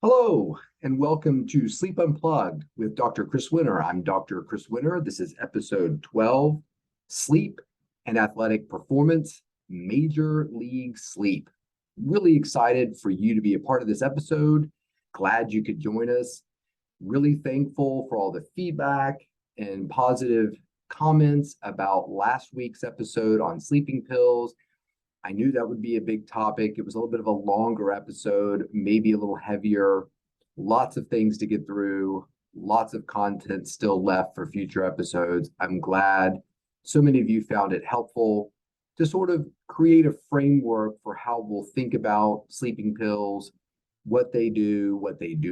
Hello, and welcome to Sleep Unplugged with Dr. Chris Winter. I'm Dr. Chris Winter. This is episode 12, Sleep and Athletic Performance, Major League Sleep. Really excited for you to be a part of this episode. Glad you could join us. Really thankful for all the feedback and positive comments about last week's episode on sleeping pills. I knew that would be a big topic. It was a little bit of a longer episode, maybe a little heavier, lots of things to get through, lots of content still left for future episodes. I'm glad so many of you found it helpful to sort of create a framework for how we'll think about sleeping pills, what they do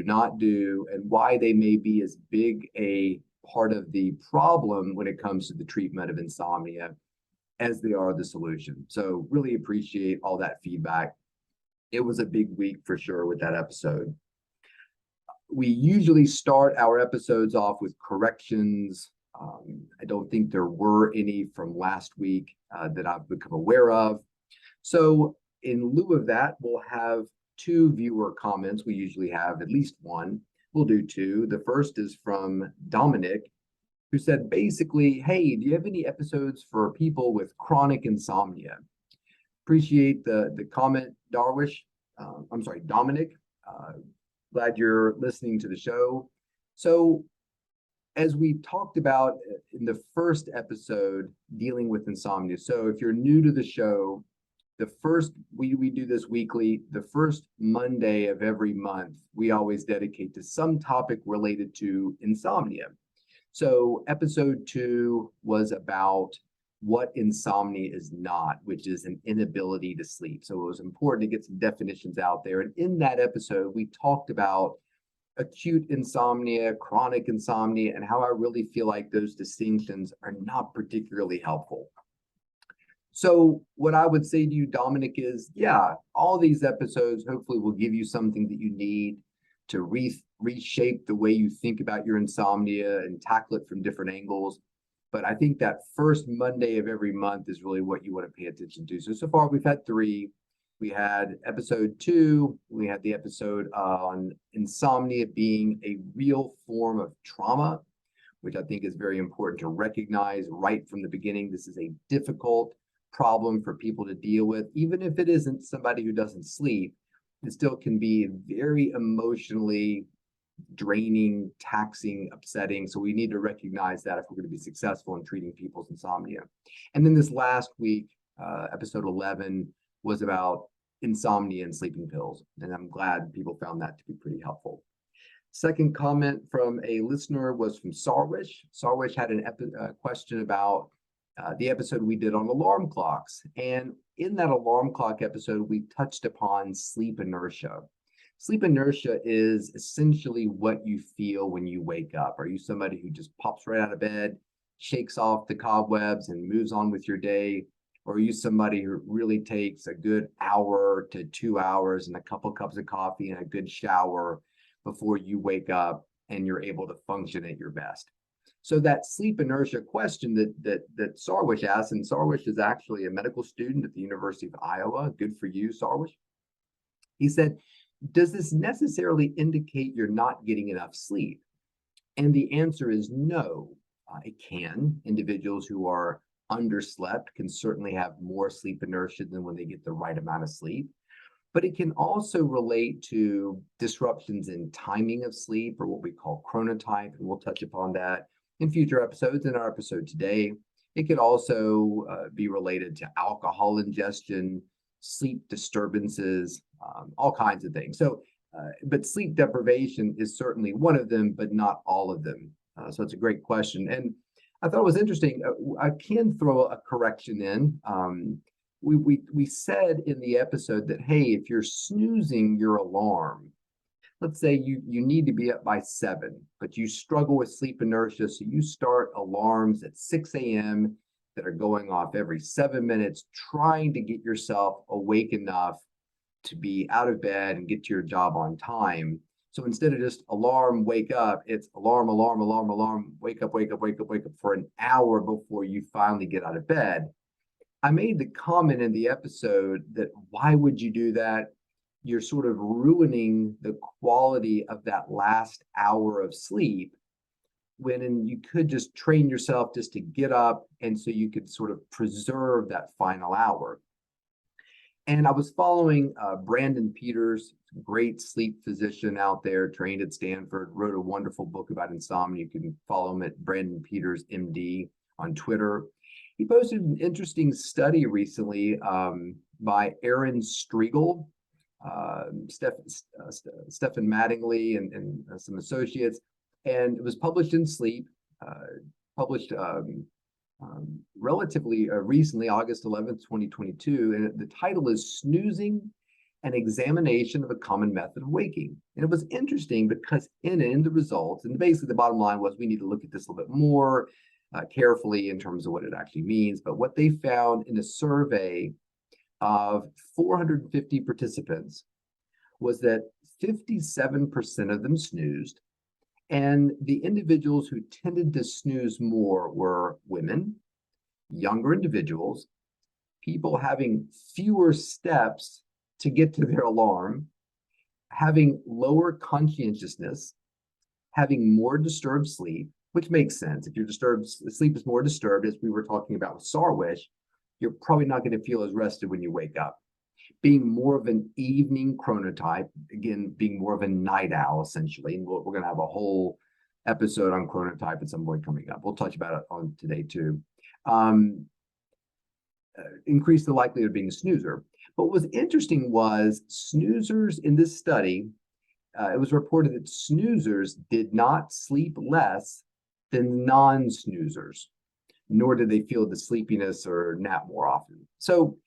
not do, and why they may be as big a part of the problem when it comes to the treatment of insomnia as they are the solution. So really appreciate all that feedback. It was a big week for sure with that episode. We usually start our episodes off with corrections. I don't think there were any from last week that I've become aware of. So in lieu of that, we'll have two viewer comments. We usually have at least one. We'll do two. The first is from Dominic, who said basically, hey, do you have any episodes for people with chronic insomnia? Appreciate the comment, Darwish. Dominic. Glad you're listening to the show. So, as we talked about in the first episode dealing with insomnia, so if you're new to the show, we do this weekly. The first Monday of every month, we always dedicate to some topic related to insomnia. So episode 2 was about what insomnia is not, which is an inability to sleep. So it was important to get some definitions out there. And in that episode, we talked about acute insomnia, chronic insomnia, and how I really feel like those distinctions are not particularly helpful. So what I would say to you, Dominic, is yeah, all these episodes hopefully will give you something that you need to reshape the way you think about your insomnia and tackle it from different angles. But I think that first Monday of every month is really what you want to pay attention to. So far we've had 3. We had episode 2. We had the episode on insomnia being a real form of trauma, which I think is very important to recognize right from the beginning. This is a difficult problem for people to deal with, even if it isn't somebody who doesn't sleep. It still can be very emotionally draining, taxing, upsetting. So we need to recognize that if we're going to be successful in treating people's insomnia. And then this last week, episode 11, was about insomnia and sleeping pills. And I'm glad people found that to be pretty helpful. Second comment from a listener was from Sarwish. Sarwish had a question about the episode we did on alarm clocks. And in that alarm clock episode, we touched upon sleep inertia. Sleep inertia is essentially what you feel when you wake up. Are you somebody who just pops right out of bed, shakes off the cobwebs, and moves on with your day? Or are you somebody who really takes a good hour to 2 hours and a couple cups of coffee and a good shower before you wake up and you're able to function at your best? So that sleep inertia question that Sarwish asked, and Sarwish is actually a medical student at the University of Iowa. Good for you, Sarwish. He said, does this necessarily indicate you're not getting enough sleep? And the answer is no. It can. Individuals who are underslept can certainly have more sleep inertia than when they get the right amount of sleep. But it can also relate to disruptions in timing of sleep, or what we call chronotype, and we'll touch upon that in future episodes. In our episode today, it could also be related to alcohol ingestion, sleep disturbances, all kinds of things. But sleep deprivation is certainly one of them, but not all of them. So it's a great question. And I thought it was interesting. I can throw a correction in. We said in the episode that, hey, if you're snoozing your alarm, let's say you need to be up by 7, but you struggle with sleep inertia, so you start alarms at 6 a.m. that are going off every 7 minutes, trying to get yourself awake enough to be out of bed and get to your job on time. So instead of just alarm, wake up, it's alarm, alarm, alarm, alarm, wake up, wake up, wake up, wake up for an hour before you finally get out of bed. I made the comment in the episode that why would you do that? you're sort of ruining the quality of that last hour of sleep when you could just train yourself just to get up and so you could sort of preserve that final hour. And I was following Brandon Peters, great sleep physician out there, trained at Stanford, wrote a wonderful book about insomnia. You can follow him at Brandon Peters, MD, on Twitter. He posted an interesting study recently by Aaron Striegel, Stephen Mattingly, and some associates. And it was published in Sleep, published relatively recently, August 11th, 2022. And the title is Snoozing, an Examination of a Common Method of Waking. And it was interesting because in the results, and basically the bottom line was we need to look at this a little bit more carefully in terms of what it actually means. But what they found in a survey of 450 participants was that 57% of them snoozed. And the individuals who tended to snooze more were women, younger individuals, people having fewer steps to get to their alarm, having lower conscientiousness, having more disturbed sleep, which makes sense. If you're disturbed, sleep is more disturbed, as we were talking about with Sarwish, you're probably not going to feel as rested when you wake up. Being more of an evening chronotype, again, being more of a night owl, essentially. And we're going to have a whole episode on chronotype at some point coming up. We'll touch about it on today too. Increase the likelihood of being a snoozer. But what was interesting was snoozers in this study, it was reported that snoozers did not sleep less than non-snoozers, nor did they feel the sleepiness or nap more often. So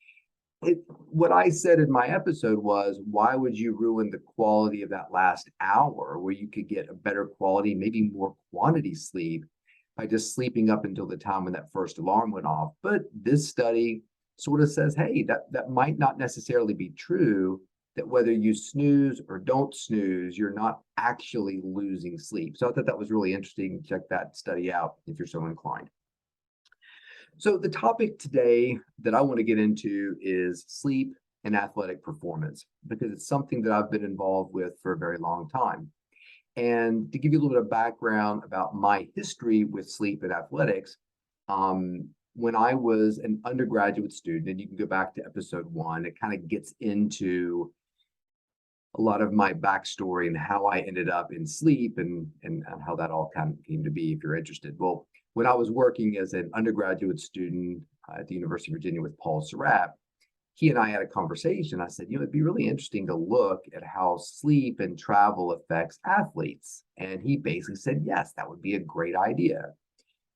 what I said in my episode was, why would you ruin the quality of that last hour where you could get a better quality, maybe more quantity sleep by just sleeping up until the time when that first alarm went off? But this study sort of says, hey, that might not necessarily be true, that whether you snooze or don't snooze, you're not actually losing sleep. So I thought that was really interesting. Check that study out if you're so inclined. So the topic today that I want to get into is sleep and athletic performance, because it's something that I've been involved with for a very long time. And to give you a little bit of background about my history with sleep and athletics, when I was an undergraduate student, and you can go back to episode 1, it kind of gets into a lot of my backstory and how I ended up in sleep and how that all kind of came to be, if you're interested. Well, when I was working as an undergraduate student at the University of Virginia with Paul Surratt, he and I had a conversation. I said, it'd be really interesting to look at how sleep and travel affects athletes. And he basically said, yes, that would be a great idea.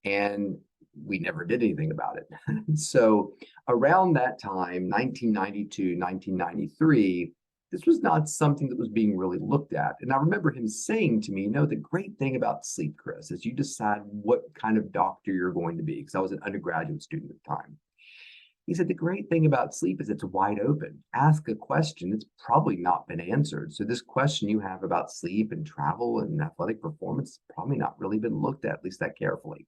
And we never did anything about it. So around that time, 1992, 1993, this was not something that was being really looked at. And I remember him saying to me, the great thing about sleep, Chris, is you decide what kind of doctor you're going to be, because I was an undergraduate student at the time. He said, the great thing about sleep is it's wide open. Ask a question, it's probably not been answered. So this question you have about sleep and travel and athletic performance probably not really been looked at least that carefully.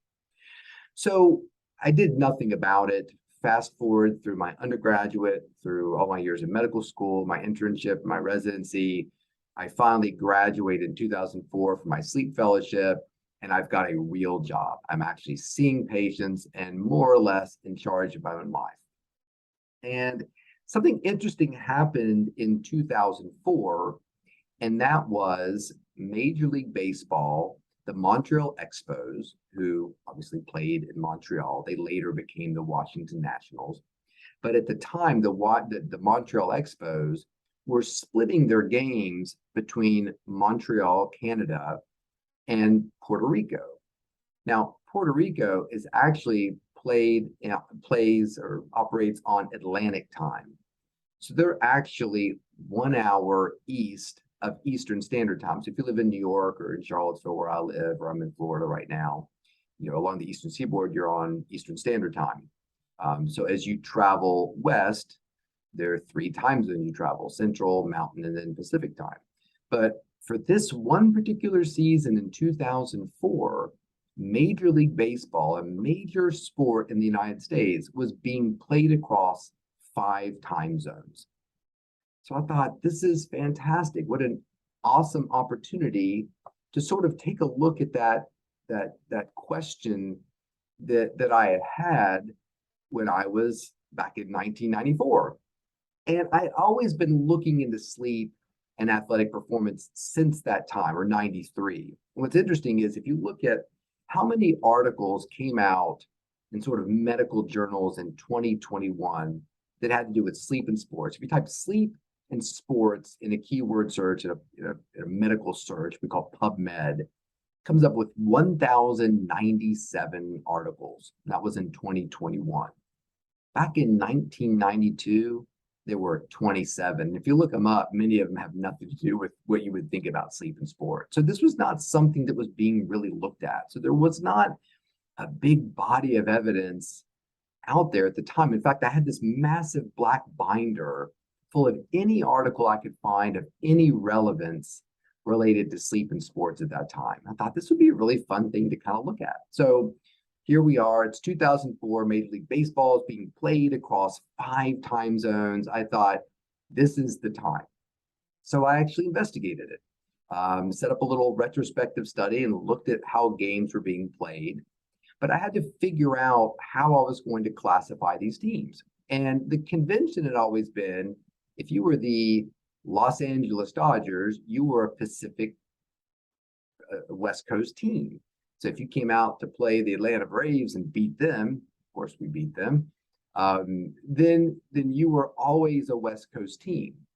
So I did nothing about it. Fast forward through my undergraduate, through all my years in medical school, my internship, my residency, I finally graduated in 2004 from my sleep fellowship, and I've got a real job. I'm actually seeing patients and more or less in charge of my own life. And something interesting happened in 2004, and that was Major League Baseball, the Montreal Expos, who obviously played in Montreal. They later became the Washington Nationals. But at the time, the Montreal Expos were splitting their games between Montreal, Canada, and Puerto Rico. Now, Puerto Rico is actually plays or operates on Atlantic time. So they're actually 1 hour east of Eastern Standard Time. So if you live in New York or in Charlottesville, where I live, or I'm in Florida right now, along the Eastern Seaboard, you're on Eastern Standard Time. So as you travel west, there are 3 time zones you travel: Central, Mountain, and then Pacific Time. But for this one particular season in 2004, Major League Baseball, a major sport in the United States, was being played across 5 time zones. So I thought, this is fantastic. What an awesome opportunity to sort of take a look at that question that I had when I was back in 1994. And I'd always been looking into sleep and athletic performance since that time, or 93. What's interesting is if you look at how many articles came out in sort of medical journals in 2021 that had to do with sleep and sports. If you type sleep and sports in a keyword search, in a medical search we call PubMed, comes up with 1,097 articles. That was in 2021. Back in 1992, there were 27. If you look them up, many of them have nothing to do with what you would think about sleep and sport. So this was not something that was being really looked at. So there was not a big body of evidence out there at the time. In fact, I had this massive black binder full of any article I could find of any relevance related to sleep and sports at that time. I thought this would be a really fun thing to kind of look at. So here we are, it's 2004, Major League Baseball is being played across 5 time zones. I thought, this is the time. So I actually investigated it, set up a little retrospective study and looked at how games were being played. But I had to figure out how I was going to classify these teams. And the convention had always been, if you were the Los Angeles Dodgers, you were a Pacific West Coast team. So if you came out to play the Atlanta Braves and beat them, of course we beat them, then you were always a West Coast team.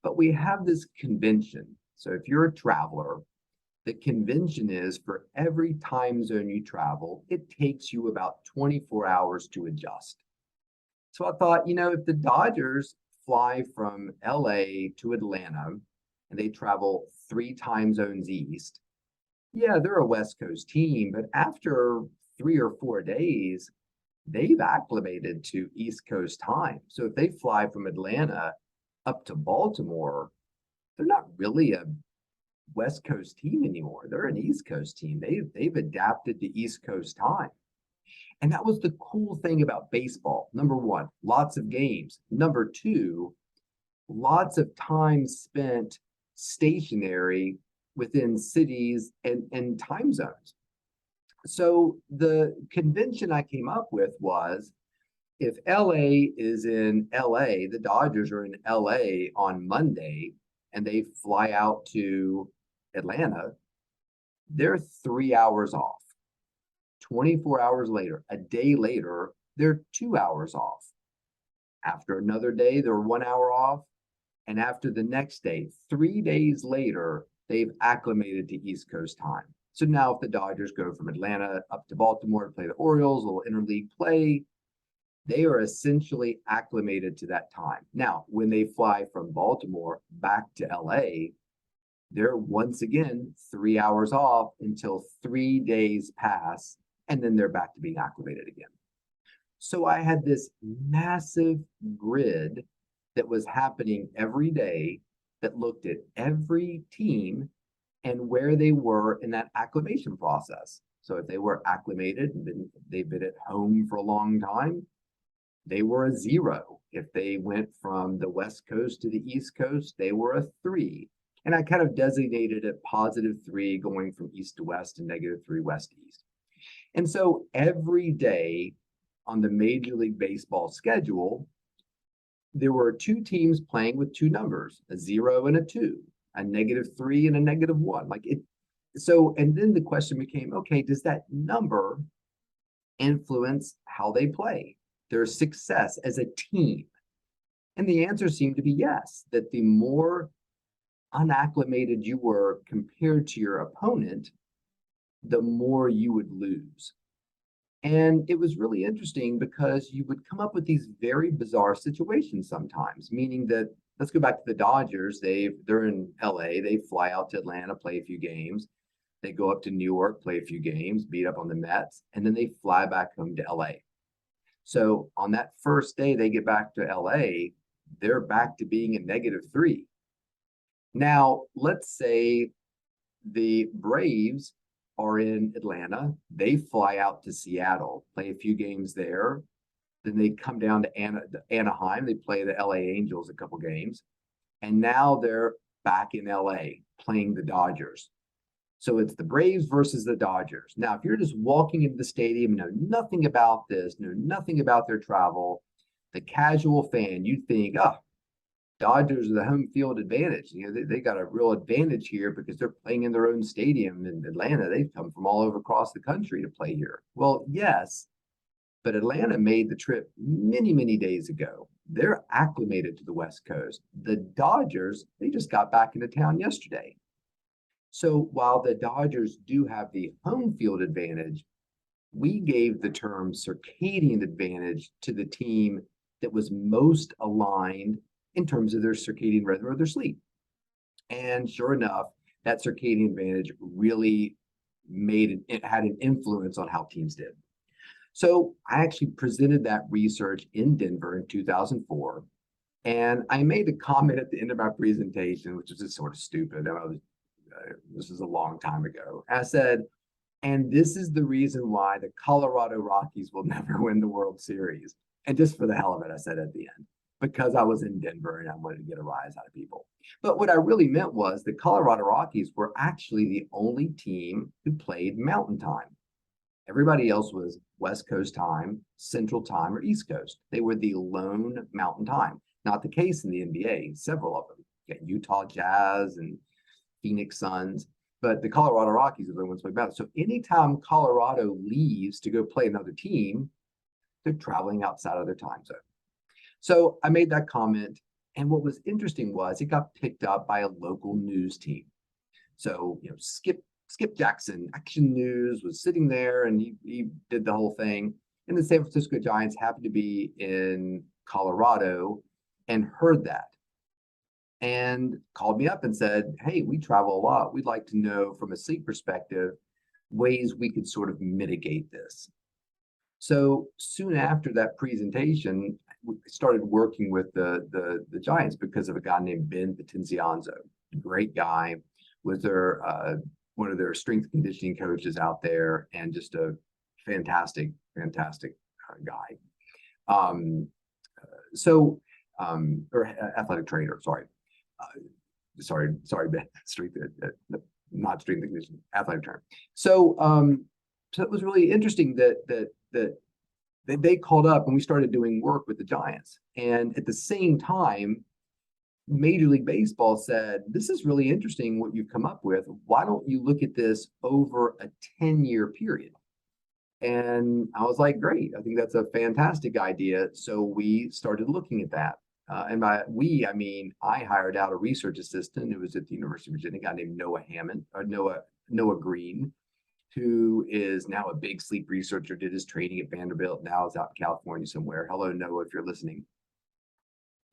But we have this convention. So if you're a traveler, the convention is for every time zone you travel, it takes you about 24 hours to adjust. So I thought, if the Dodgers fly from LA to Atlanta and they travel 3 time zones east, yeah, they're a West Coast team, but after 3 or 4 days, they've acclimated to East Coast time. So if they fly from Atlanta up to Baltimore, they're not really a West Coast team anymore. They're an East Coast team. They've adapted to East Coast time. And that was the cool thing about baseball. Number one, lots of games. Number two, lots of time spent stationary within cities and time zones. So the convention I came up with was, if LA is in LA, the Dodgers are in LA on Monday, and they fly out to Atlanta, they're 3 hours off. 24 hours later, a day later, they're 2 hours off. After another day, they're 1 hour off. And after the next day, 3 days later, they've acclimated to East Coast time. So now if the Dodgers go from Atlanta up to Baltimore to play the Orioles, a little interleague play, they are essentially acclimated to that time. Now, when they fly from Baltimore back to LA, they're once again 3 hours off until 3 days pass, and then they're back to being acclimated again. So I had this massive grid that was happening every day that looked at every team and where they were in that acclimation process. So if they were acclimated and they've been at home for a long time, they were a 0. If they went from the West Coast to the East Coast, they were a 3. And I kind of designated it +3 going from east to west and -3 west to east. And so every day on the Major League Baseball schedule, there were 2 teams playing with 2 numbers, a 0 and a 2, a -3 and a -1. Like it. So, and then the question became, okay, does that number influence how they play, their success as a team? And the answer seemed to be yes, that the more unacclimated you were compared to your opponent, the more you would lose. And it was really interesting because you would come up with these very bizarre situations sometimes, meaning that, let's go back to the Dodgers. They're in LA, they fly out to Atlanta, play a few games. They go up to New York, play a few games, beat up on the Mets, and then they fly back home to LA. So on that first day they get back to LA, they're back to being a -3. Now, let's say the Braves are in Atlanta, they fly out to Seattle, play a few games there, then they come down to Anaheim, they play the LA Angels a couple games, And now they're back in LA playing the Dodgers. So it's the Braves versus the Dodgers. Now, if you're just walking into the stadium, know nothing about this, know nothing about their travel, the casual fan, you'd think, oh, Dodgers are the home field advantage. They got a real advantage here because they're playing in their own stadium in Atlanta. They've come from all over across the country to play here. Well, yes, but Atlanta made the trip many, many days ago. They're acclimated to the West Coast. The Dodgers, they just got back into town yesterday. So while the Dodgers do have the home field advantage, we gave the term circadian advantage to the team that was most aligned in terms of their circadian rhythm or their sleep. And sure enough, that circadian advantage really it had an influence on how teams did. So I actually presented that research in Denver in 2004. And I made a comment at the end of my presentation, which was just sort of stupid. This is a long time ago. I said, and this is the reason why the Colorado Rockies will never win the World Series. And just for the hell of it, I said at the end, because I was in Denver and I wanted to get a rise out of people. But what I really meant was the Colorado Rockies were actually the only team who played Mountain Time. Everybody else was West Coast time, Central time, or East Coast. They were the lone Mountain Time. Not the case in the NBA, several of them. You got Utah Jazz and Phoenix Suns, but the Colorado Rockies are the ones playing better. So anytime Colorado leaves to go play another team, they're traveling outside of their time zone. So I made that comment. And what was interesting was it got picked up by a local news team. So, Skip Jackson, Action News, was sitting there and he did the whole thing. And the San Francisco Giants happened to be in Colorado and heard that and called me up and said, hey, we travel a lot. We'd like to know from a sleep perspective, ways we could sort of mitigate this. So soon after that presentation, we started working with the Giants because of a guy named Ben Vicenziano, great guy, was one of their strength and conditioning coaches out there, and just a fantastic guy. Or athletic trainer, sorry. Sorry, Ben, strength, not strength and conditioning, athletic trainer. So it was really interesting that they called up and we started doing work with the Giants. And at the same time, Major League Baseball said, this is really interesting what you've come up with. Why don't you look at this over a 10-year period? And I was like, great, I think that's a fantastic idea. So we started looking at that. And by we, I mean, I hired out a research assistant who was at the University of Virginia, a guy named Noah Green, who is now a big sleep researcher, did his training at Vanderbilt, now is out in California somewhere. Hello, Noah, if you're listening.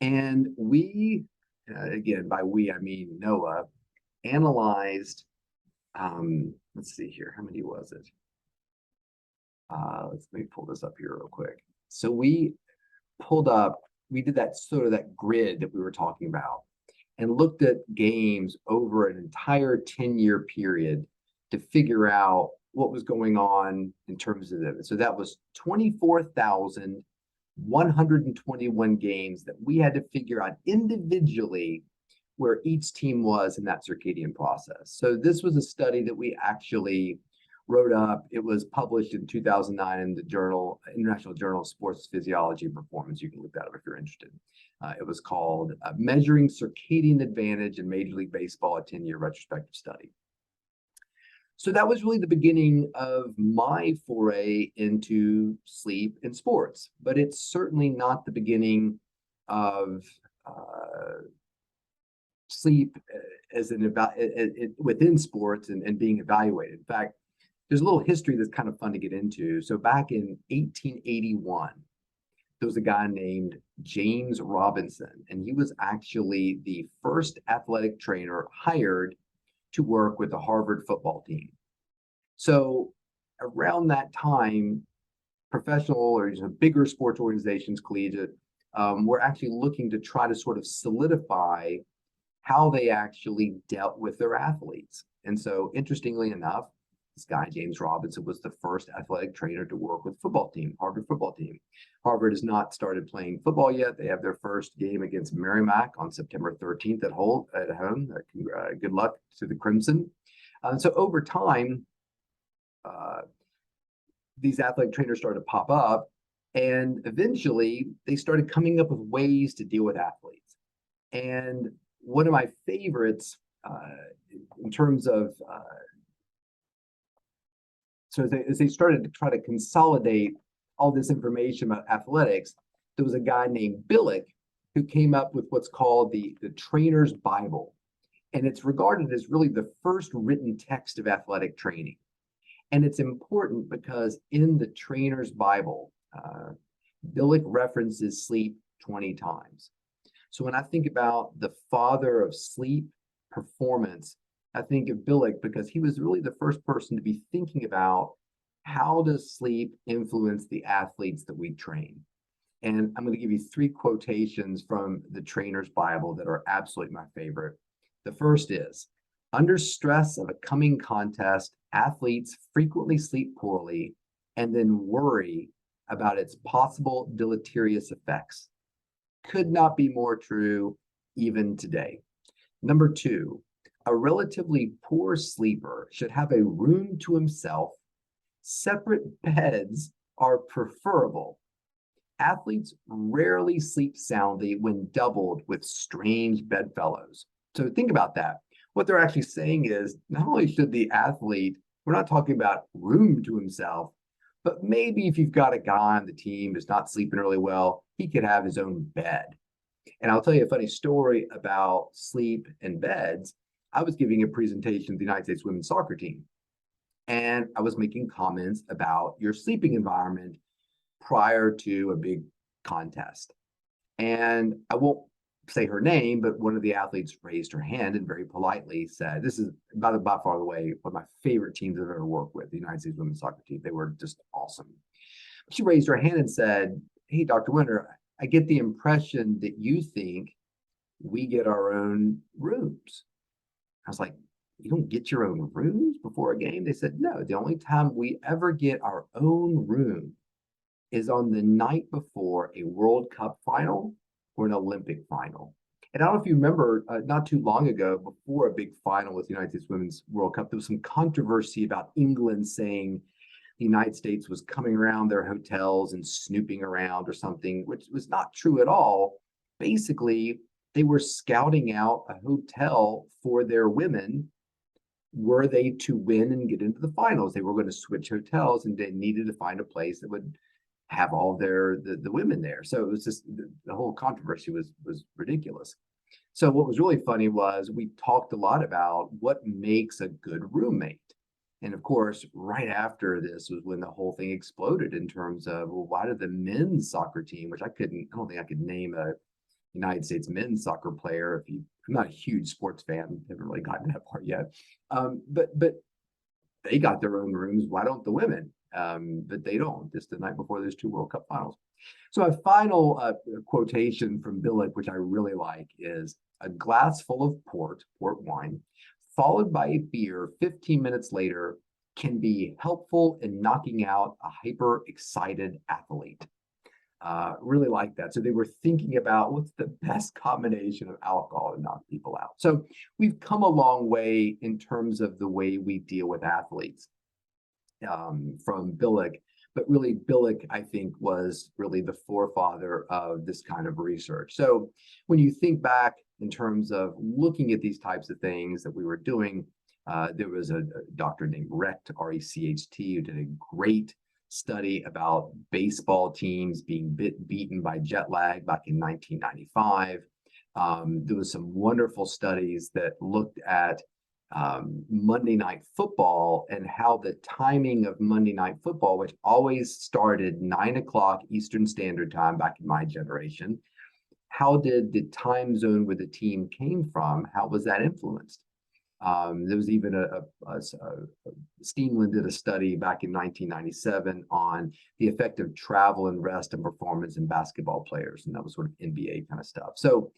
And we, again, by we, I mean Noah, analyzed, let's see here, how many was it? Let me pull this up here real quick. So we did that sort of that grid that we were talking about and looked at games over an entire 10-year period to figure out what was going on in terms of them. So that was 24,121 games that we had to figure out individually where each team was in that circadian process. So this was a study that we actually wrote up. It was published in 2009 in the International Journal of Sports Physiology and Performance. You can look that up if you're interested. It was called Measuring Circadian Advantage in Major League Baseball, a 10-year retrospective study. So that was really the beginning of my foray into sleep and sports, but it's certainly not the beginning of sleep as within sports and being evaluated. In fact, there's a little history that's kind of fun to get into. So back in 1881, there was a guy named James Robinson, and he was actually the first athletic trainer hired to work with the Harvard football team. So around that time, professional or bigger sports organizations, collegiate, were actually looking to try to sort of solidify how they actually dealt with their athletes. And so interestingly enough, This guy, James Robinson, was the first athletic trainer to work with football team, Harvard football team. Harvard has not started playing football yet. They have their first game against Merrimack on September 13th at home. Good luck to the Crimson. So over time, these athletic trainers started to pop up, and eventually they started coming up with ways to deal with athletes. And one of my favorites in terms of, as they started to try to consolidate all this information about athletics, there was a guy named Billick who came up with what's called the Trainer's Bible. And it's regarded as really the first written text of athletic training. And it's important because in the Trainer's Bible, Billick references sleep 20 times. So when I think about the father of sleep performance, I think of Billick because he was really the first person to be thinking about how does sleep influence the athletes that we train. And I'm going to give you 3 quotations from the Trainer's Bible that are absolutely my favorite. The first is, under stress of a coming contest, athletes frequently sleep poorly and then worry about its possible deleterious effects. Could not be more true even today. Number 2, a relatively poor sleeper should have a room to himself. Separate beds are preferable. Athletes rarely sleep soundly when doubled with strange bedfellows. So think about that. What they're actually saying is not only should the athlete, we're not talking about room to himself, but maybe if you've got a guy on the team who's not sleeping really well, he could have his own bed. And I'll tell you a funny story about sleep and beds. I was giving a presentation to the United States women's soccer team, and I was making comments about your sleeping environment prior to a big contest. And I won't say her name, but one of the athletes raised her hand and very politely said, this is by far the way one of my favorite teams I've ever worked with, the United States women's soccer team. They were just awesome. She raised her hand and said, hey, Dr. Winter, I get the impression that you think we get our own rooms. I was like, you don't get your own rooms before a game? They said, no, the only time we ever get our own room is on the night before a World Cup final or an Olympic final. And I don't know if you remember, not too long ago, before a big final with the United States Women's World Cup, there was some controversy about England saying the United States was coming around their hotels and snooping around or something, which was not true at all. Basically, they were scouting out a hotel for their women were they to win and get into the finals. They were going to switch hotels and they needed to find a place that would have all the women there. So it was just the whole controversy was ridiculous. So what was really funny was we talked a lot about what makes a good roommate. And of course, right after this was when the whole thing exploded in terms of, well, why did the men's soccer team, which I don't think I could name a United States men's soccer player. I'm not a huge sports fan, haven't really gotten that far yet. But they got their own rooms. Why don't the women? But they don't. Just the night before there's 2 World Cup finals. So a final quotation from Billick, which I really like, is a glass full of port wine, followed by a beer 15 minutes later, can be helpful in knocking out a hyper-excited athlete. Really like that. So they were thinking about what's the best combination of alcohol to knock people out. So we've come a long way in terms of the way we deal with athletes from Billick. But really, Billick, I think, was really the forefather of this kind of research. So when you think back in terms of looking at these types of things that we were doing, there was a doctor named Recht, R-E-C-H-T, who did a great study about baseball teams being beaten by jet lag back in 1995. There was some wonderful studies that looked at Monday Night Football and how the timing of Monday Night Football, which always started 9 o'clock Eastern Standard Time back in my generation, how did the time zone where the team came from, how was that influenced? There was even Steenland did a study back in 1997 on the effect of travel and rest and performance in basketball players, and that was sort of NBA kind of stuff. So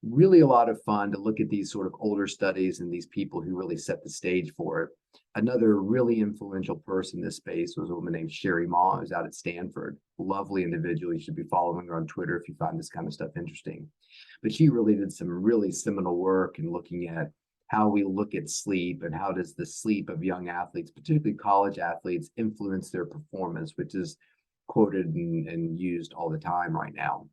really a lot of fun to look at these sort of older studies and these people who really set the stage for it. Another really influential person in this space was a woman named Sherry Ma, who's out at Stanford. Lovely individual. You should be following her on Twitter if you find this kind of stuff interesting. But she really did some really seminal work in looking at how we look at sleep and how does the sleep of young athletes, particularly college athletes, influence their performance, which is quoted and used all the time right now.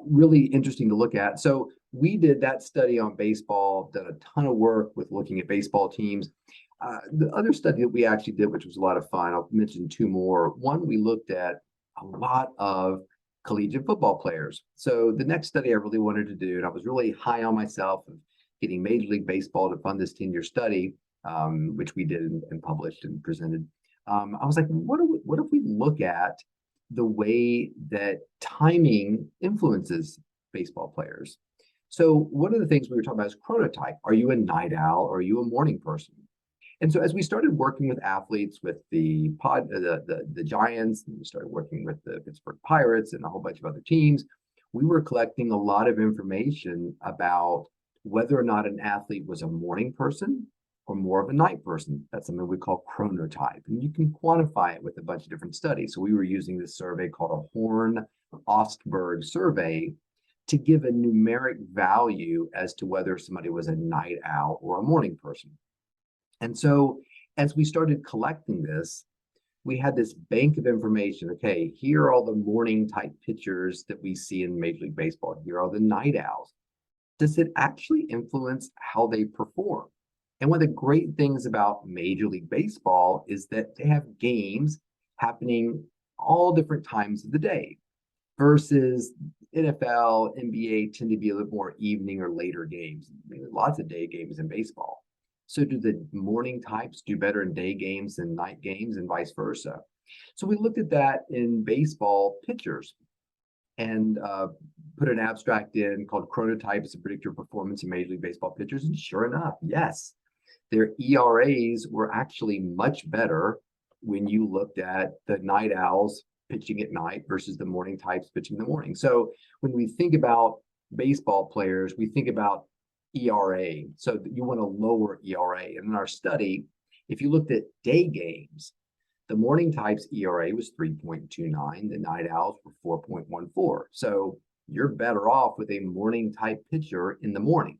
Really interesting to look at. So we did that study on baseball, done a ton of work with looking at baseball teams. The other study that we actually did, which was a lot of fun, I'll mention two more. One, we looked at a lot of collegiate football players. So the next study I really wanted to do, and I was really high on myself of getting Major League Baseball to fund this 10-year study, which we did and published and presented. I was like, what if we look at the way that timing influences baseball players? So one of the things we were talking about is chronotype. Are you a night owl or are you a morning person? And so as we started working with athletes with the Giants, and we started working with the Pittsburgh Pirates and a whole bunch of other teams, we were collecting a lot of information about whether or not an athlete was a morning person or more of a night person. That's something we call chronotype. And you can quantify it with a bunch of different studies. So we were using this survey called a Horn-Ostberg survey to give a numeric value as to whether somebody was a night owl or a morning person. And so as we started collecting this, we had this bank of information. Okay, here are all the morning type pitchers that we see in Major League Baseball. Here are the night owls. Does it actually influence how they perform? And one of the great things about Major League Baseball is that they have games happening all different times of the day versus NFL, NBA tend to be a little more evening or later games. I mean, lots of day games in baseball. So do the morning types do better in day games than night games and vice versa? So we looked at that in baseball pitchers and put an abstract in called Chronotype as a predictor of performance in Major League Baseball pitchers. And sure enough, yes, their ERAs were actually much better when you looked at the night owls pitching at night versus the morning types pitching in the morning. So when we think about baseball players, we think about ERA. So you want to lower ERA. And in our study, if you looked at day games, the morning types ERA was 3.29. The night owls were 4.14. So you're better off with a morning type pitcher in the morning.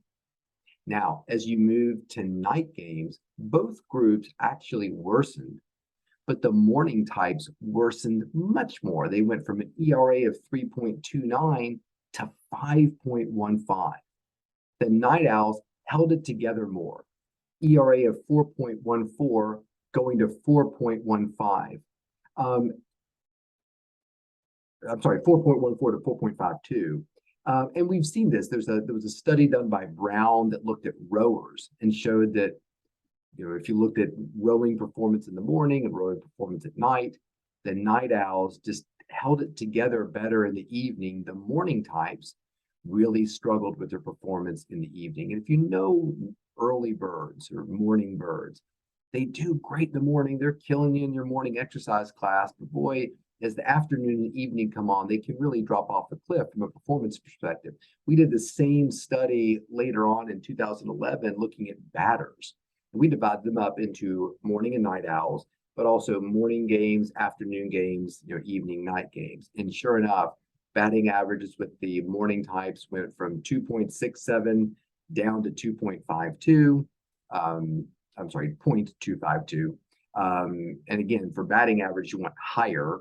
Now, as you move to night games, both groups actually worsened, but the morning types worsened much more. They went from an ERA of 3.29 to 5.15. The night owls held it together more. ERA of 4.14 going to 4.15. I'm sorry, 4.14 to 4.52. And we've seen this. There was a study done by Brown that looked at rowers and showed that, if you looked at rowing performance in the morning and rowing performance at night, the night owls just held it together better in the evening. The morning types really struggled with their performance in the evening. And if you know early birds or morning birds, they do great in the morning. They're killing you in your morning exercise class. But boy, as the afternoon and evening come on, they can really drop off the cliff from a performance perspective. We did the same study later on in 2011 looking at batters. And we divided them up into morning and night owls, but also morning games, afternoon games, evening, night games. And sure enough, batting averages with the morning types went from 2.67 down to 2.52. I'm sorry, 0.252. And again, for batting average, you went higher.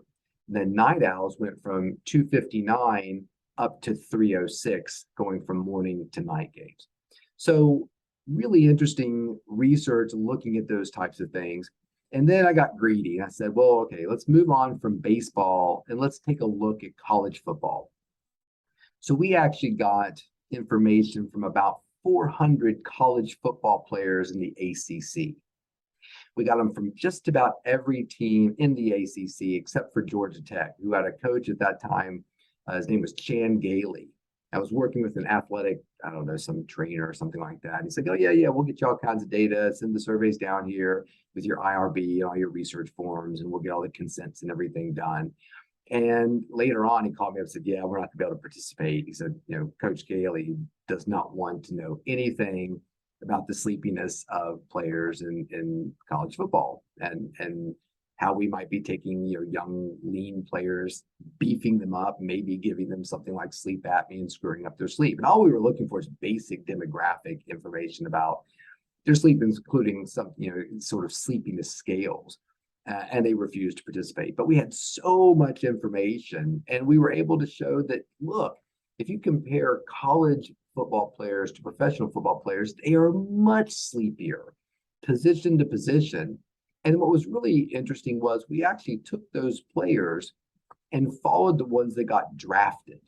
Then night owls went from 259 up to 306, going from morning to night games. So really interesting research looking at those types of things. And then I got greedy and I said, well, okay, let's move on from baseball and let's take a look at college football. So we actually got information from about 400 college football players in the ACC. We got them from just about every team in the ACC except for Georgia Tech, who had a coach at that time. His name was Chan Gailey. I was working with an athletic, I don't know, some trainer or something like that. He said, oh, yeah, we'll get you all kinds of data, send the surveys down here with your IRB and all your research forms, and we'll get all the consents and everything done. And later on, he called me up and said, yeah, we're not going to be able to participate. He said, Coach Gailey does not want to know anything about the sleepiness of players in college football and how we might be taking young, lean players, beefing them up, maybe giving them something like sleep apnea and screwing up their sleep. And all we were looking for is basic demographic information about their sleep, including some, sort of sleepiness scales. And they refused to participate. But we had so much information, and we were able to show that, look, if you compare college football players to professional football players, they are much sleepier, position to position. And what was really interesting was we actually took those players and followed the ones that got drafted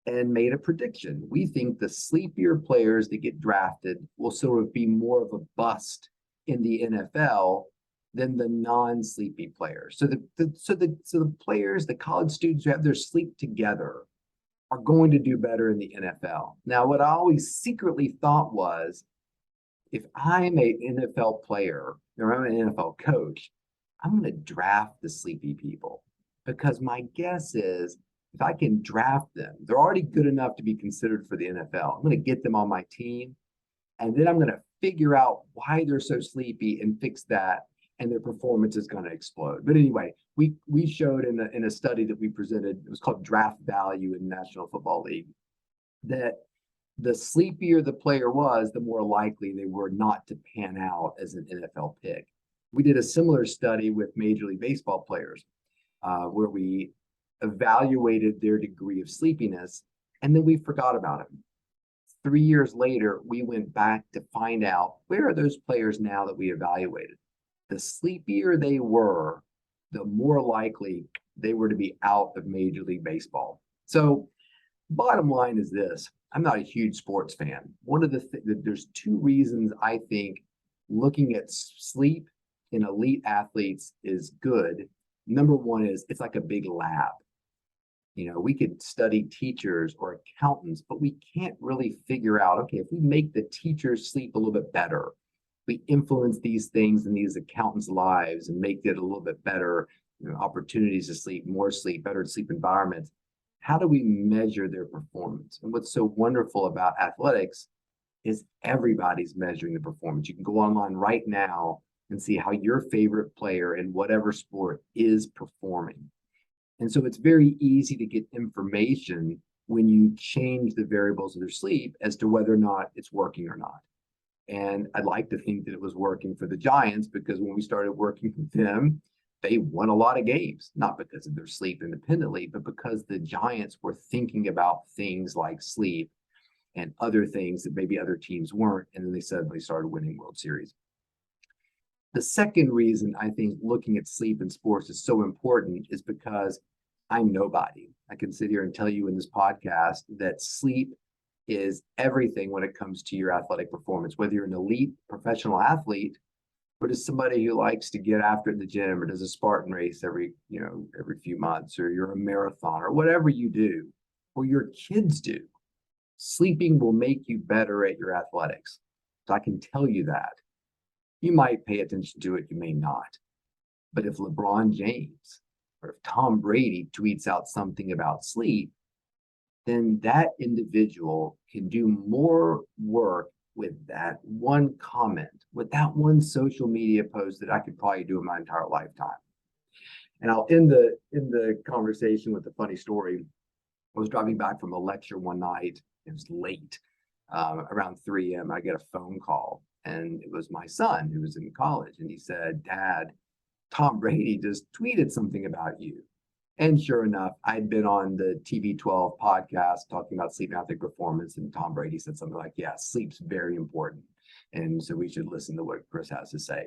and made a prediction. We think the sleepier players that get drafted will sort of be more of a bust in the NFL than the non-sleepy players. So the players, the college students who have their sleep together are going to do better in the NFL. Now, what I always secretly thought was, if I'm an NFL player or I'm an NFL coach, I'm going to draft the sleepy people, because my guess is if I can draft them, they're already good enough to be considered for the NFL. I'm going to get them on my team, and then I'm going to figure out why they're so sleepy and fix that, and their performance is going to explode. But anyway, we showed in a study that we presented, it was called Draft Value in the National Football League, that the sleepier the player was, the more likely they were not to pan out as an NFL pick. We did a similar study with Major League Baseball players, where we evaluated their degree of sleepiness, and then we forgot about them. 3 years later, we went back to find out, where are those players now that we evaluated? The sleepier they were, the more likely they were to be out of Major League Baseball. So bottom line is this: I'm not a huge sports fan. One of there's two reasons I think looking at sleep in elite athletes is good. Number one is it's like a big lab. We could study teachers or accountants, but we can't really figure out, okay, if we make the teachers sleep a little bit better, we influence these things in these accountants' lives and make it a little bit better, opportunities to sleep, more sleep, better sleep environments. How do we measure their performance? And what's so wonderful about athletics is everybody's measuring the performance. You can go online right now and see how your favorite player in whatever sport is performing. And so it's very easy to get information when you change the variables of their sleep as to whether or not it's working or not. And I'd like to think that it was working for the Giants, because when we started working with them, they won a lot of games, not because of their sleep independently, but because the Giants were thinking about things like sleep and other things that maybe other teams weren't. And then they suddenly started winning World Series. The second reason I think looking at sleep in sports is so important is because I'm nobody. I can sit here and tell you in this podcast that sleep is everything when it comes to your athletic performance, whether you're an elite professional athlete or just somebody who likes to get after the gym or does a Spartan race every few months, or you're a marathon or whatever you do, or your kids do. Sleeping will make you better at your athletics. So I can tell you that. You might pay attention to it, you may not. But if LeBron James or if Tom Brady tweets out something about sleep, then that individual can do more work with that one comment, with that one social media post that I could probably do in my entire lifetime. And I'll end the conversation with a funny story. I was driving back from a lecture one night. It was late, around 3 a.m. I get a phone call, and it was my son who was in college. And he said, "Dad, Tom Brady just tweeted something about you." And sure enough, I'd been on the TV12 podcast talking about sleep and athletic performance, and Tom Brady said something like, "Yeah, sleep's very important, and so we should listen to what Chris has to say."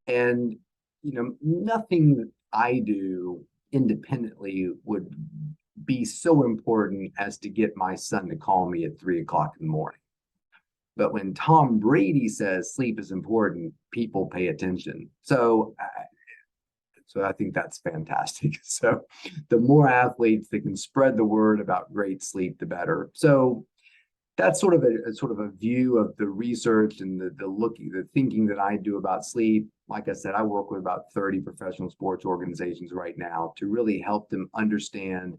And nothing that I do independently would be so important as to get my son to call me at 3 o'clock in the morning. But when Tom Brady says sleep is important, people pay attention. So I think that's fantastic. So the more athletes that can spread the word about great sleep, the better. So that's sort of a view of the research and the thinking that I do about sleep. Like I said, I work with about 30 professional sports organizations right now to really help them understand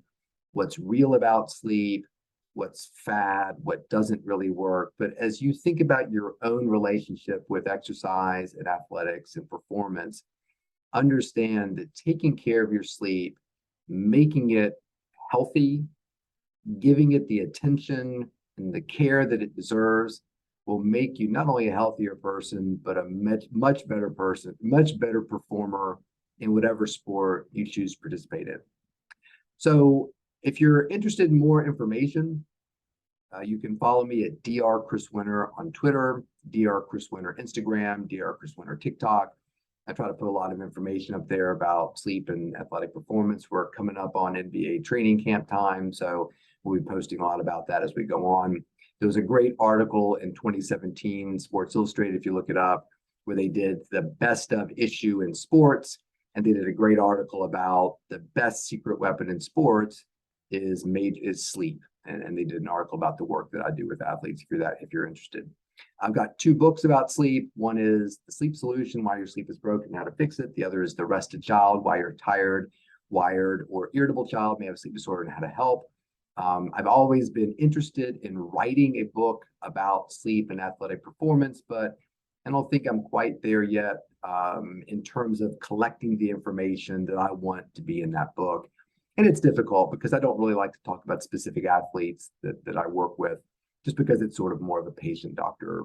what's real about sleep, what's fad, what doesn't really work. But as you think about your own relationship with exercise and athletics and performance, understand that taking care of your sleep, making it healthy, giving it the attention and the care that it deserves will make you not only a healthier person, but a much better person, much better performer in whatever sport you choose to participate in. So if you're interested in more information, you can follow me at Dr. Chris Winter on Twitter, Dr. Chris Winter Instagram, Dr. Chris Winter TikTok. I try to put a lot of information up there about sleep and athletic performance. We're coming up on NBA training camp time, so we'll be posting a lot about that as we go on. There was a great article in 2017, Sports Illustrated, if you look it up, where they did the best of issue in sports, and they did a great article about the best secret weapon in sports is sleep. And they did an article about the work that I do with athletes if you're interested. I've got 2 books about sleep. One is The Sleep Solution, Why Your Sleep is Broken, How to Fix It. The other is The Rested Child, Why Your Tired, Wired, or Irritable Child May Have a Sleep Disorder and How to Help. I've always been interested in writing a book about sleep and athletic performance, but I don't think I'm quite there yet in terms of collecting the information that I want to be in that book. And it's difficult because I don't really like to talk about specific athletes that I work with, just because it's sort of more of a patient-doctor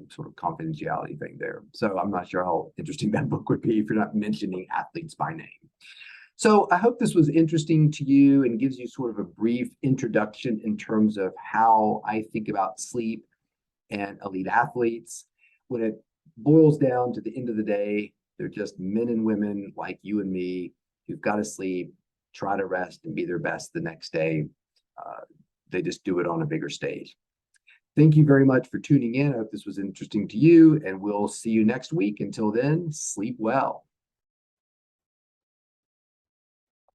sort of confidentiality thing there. So I'm not sure how interesting that book would be if you're not mentioning athletes by name. So I hope this was interesting to you and gives you sort of a brief introduction in terms of how I think about sleep and elite athletes. When it boils down to the end of the day, they're just men and women like you and me who've got to sleep, try to rest, and be their best the next day. They just do it on a bigger stage. Thank you very much for tuning in. I hope this was interesting to you, and we'll see you next week. Until then, sleep well.